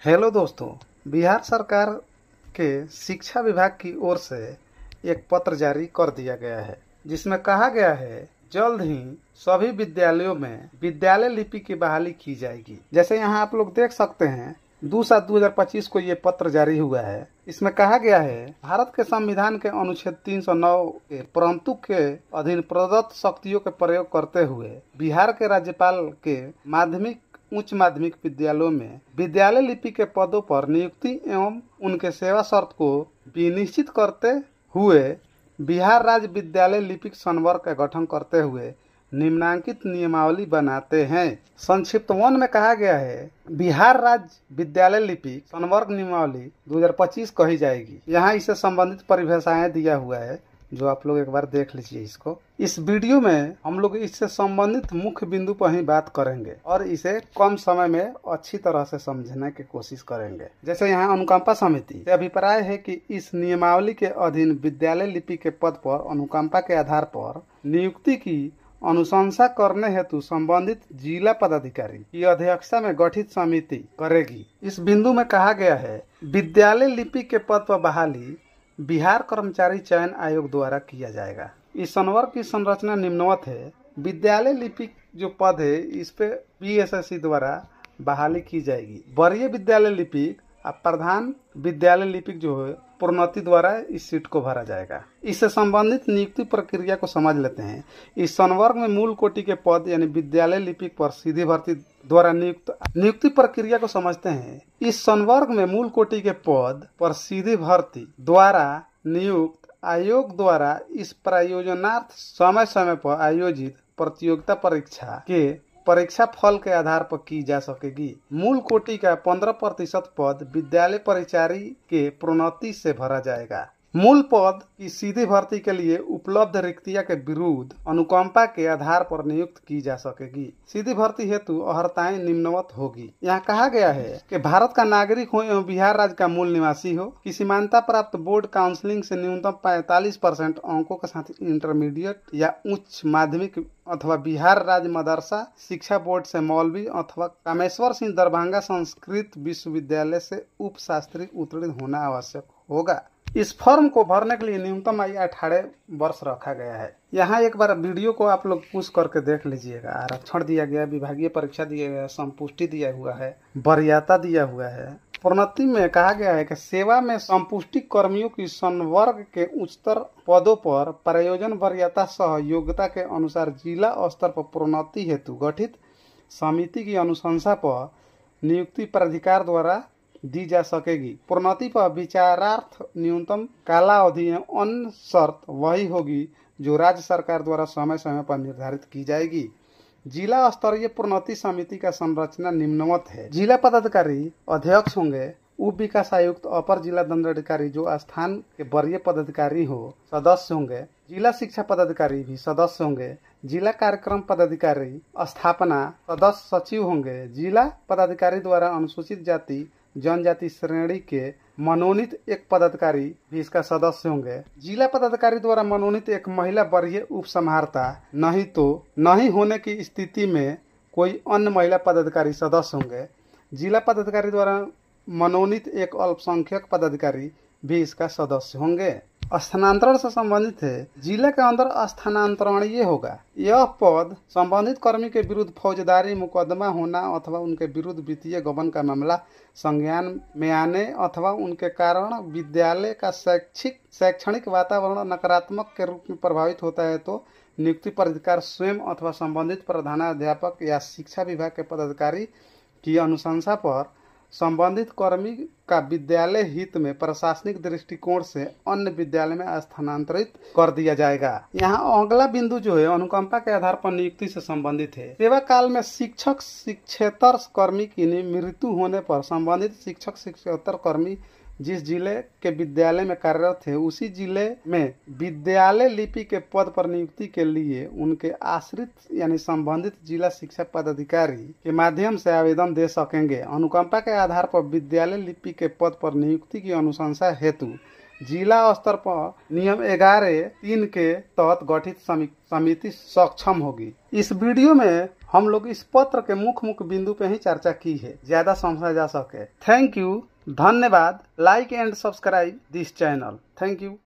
Hello दोस्तों, बिहार सरकार के शिक्षा विभाग की ओर से एक पत्र जारी कर दिया गया है जिसमें कहा गया है जल्द ही सभी विद्यालयों में विद्यालय लिपि की बहाली की जाएगी। जैसे यहाँ आप लोग देख सकते हैं 2/7/2025 को ये पत्र जारी हुआ है। इसमें कहा गया है भारत के संविधान के अनुच्छेद 309 के परंतु के अधीन प्रदत्त शक्तियों के प्रयोग करते हुए बिहार के राज्यपाल के माध्यमिक उच्च माध्यमिक विद्यालयों में विद्यालय लिपि के पदों पर नियुक्ति एवं उनके सेवा शर्त को विनिश्चित करते हुए बिहार राज्य विद्यालय लिपिक संवर्ग का गठन करते हुए निम्नांकित नियमावली बनाते हैं। संक्षिप्त 1 में कहा गया है बिहार राज्य विद्यालय लिपिक संवर्ग नियमावली 2025 कही जाएगी। यहाँ इससे संबंधित परिभाषाएं दिया हुआ है जो आप लोग एक बार देख लीजिए। इसको इस वीडियो में हम लोग इससे संबंधित मुख्य बिंदु पर ही बात करेंगे और इसे कम समय में अच्छी तरह से समझने की कोशिश करेंगे। जैसे यहाँ अनुकंपा समिति से अभिप्राय है कि इस नियमावली के अधीन विद्यालय लिपि के पद पर अनुकंपा के आधार पर नियुक्ति की अनुशंसा करने हेतु संबंधित जिला पदाधिकारी की अध्यक्षता में गठित समिति करेगी। इस बिंदु में कहा गया है विद्यालय लिपि के पद पर बहाली बिहार कर्मचारी चयन आयोग द्वारा किया जाएगा। इस संवर्ग की संरचना निम्नवत है। विद्यालय लिपिक जो पद है इस पे बीएसएससी द्वारा बहाली की जाएगी। वरीय विद्यालय लिपिक और प्रधान विद्यालय लिपिक जो है प्रोन्नति द्वारा इस सीट को भरा जाएगा। इससे संबंधित नियुक्ति प्रक्रिया को समझ लेते हैं। इस संवर्ग में मूल कोटि के पद यानी विद्यालय लिपिक पर सीधी भर्ती द्वारा नियुक्ति प्रक्रिया को समझते हैं। इस संवर्ग में मूल कोटि के पद पर सीधी भर्ती द्वारा नियुक्त आयोग द्वारा इस प्रयोजनार्थ समय समय पर आयोजित प्रतियोगिता परीक्षा के परीक्षा फल के आधार पर की जा सकेगी। मूल कोटि का 15% पद विद्यालय परिचारी के प्रोन्नति से भरा जाएगा। मूल पद की सीधी भर्ती के लिए उपलब्ध रिक्तियां के विरुद्ध अनुकंपा के आधार पर नियुक्त की जा सकेगी। सीधी भर्ती हेतु अर्हताएं निम्नवत होगी। यहाँ कहा गया है कि भारत का नागरिक हो एवं बिहार राज्य का मूल निवासी हो, किसी मान्यता प्राप्त बोर्ड काउंसिलिंग से न्यूनतम 45% अंकों के साथ इंटरमीडिएट या उच्च माध्यमिक अथवा बिहार राज्य मदरसा शिक्षा बोर्ड से मौलवी अथवा कामेश्वर सिंह दरभंगा संस्कृत विश्वविद्यालय से उप शास्त्री उत्तीर्ण होना आवश्यक होगा। इस फॉर्म को भरने के लिए न्यूनतम आयु 18 वर्ष रखा गया है। यहाँ एक बार वीडियो को आप लोग पुश करके देख लीजिएगा। आरक्षण दिया गया, विभागीय परीक्षा दिया गया, संपुष्टि दिया हुआ है, वरीयता दिया हुआ है। प्रोन्नति में कहा गया है कि सेवा में संपुष्टि कर्मियों की संवर्ग के उच्चतर पदों पर प्रयोजन वरीयता सह योग्यता के अनुसार जिला स्तर पर प्रोन्नति हेतु गठित समिति की अनुशंसा पर नियुक्ति प्राधिकार द्वारा दी जा सकेगी। प्रोन्नति पर विचारार्थ न्यूनतम कालावधि एवं अन्य शर्त वही होगी जो राज्य सरकार द्वारा समय समय पर निर्धारित की जाएगी। जिला स्तरीय प्रोन्नति समिति का संरचना निम्नवत है। जिला पदाधिकारी अध्यक्ष होंगे। उप विकास आयुक्त अपर जिला दंडाधिकारी जो स्थान के वरीय पदाधिकारी हो सदस्य होंगे। जिला शिक्षा पदाधिकारी भी सदस्य होंगे। जिला कार्यक्रम पदाधिकारी स्थापना सदस्य सचिव होंगे। जिला पदाधिकारी द्वारा अनुसूचित जाति जनजाति श्रेणी के मनोनीत एक पदाधिकारी भी इसका सदस्य होंगे। जिला पदाधिकारी द्वारा मनोनीत एक महिला वरीय उप समाहर्ता नहीं होने की स्थिति में कोई अन्य महिला पदाधिकारी सदस्य होंगे। जिला पदाधिकारी द्वारा मनोनीत एक अल्पसंख्यक पदाधिकारी भी इसका सदस्य होंगे। स्थानांतरण से संबंधित है। जिला के अंदर स्थानांतरणीय होगा। यह पद संबंधित कर्मी के विरुद्ध फौजदारी मुकदमा होना अथवा उनके विरुद्ध वित्तीय गबन का मामला संज्ञान में आने अथवा उनके कारण विद्यालय का शैक्षणिक वातावरण नकारात्मक के रूप में प्रभावित होता है तो नियुक्ति प्राधिकार स्वयं अथवा संबंधित प्रधानाध्यापक या शिक्षा विभाग के पदाधिकारी की अनुशंसा पर संबंधित कर्मी का विद्यालय हित में प्रशासनिक दृष्टिकोण से अन्य विद्यालय में स्थानांतरित कर दिया जाएगा। यहाँ अगला बिंदु जो है अनुकंपा के आधार पर नियुक्ति से संबंधित है। सेवा काल में शिक्षक शिक्षेतर कर्मी की मृत्यु होने पर संबंधित शिक्षक शिक्षेतर कर्मी जिस जिले के विद्यालय में कार्यरत है उसी जिले में विद्यालय लिपि के पद पर नियुक्ति के लिए उनके आश्रित यानी संबंधित जिला शिक्षा पदाधिकारी के माध्यम से आवेदन दे सकेंगे। अनुकंपा के आधार पर विद्यालय लिपि के पद पर नियुक्ति की अनुशंसा हेतु जिला स्तर पर नियम 11(3) के तहत गठित समिति सक्षम होगी। इस वीडियो में हम लोग इस पत्र के मुख्य बिंदु पे ही चर्चा की है, ज्यादा समझा जा सके। थैंक यू, धन्यवाद। Like and subscribe this channel. Thank you.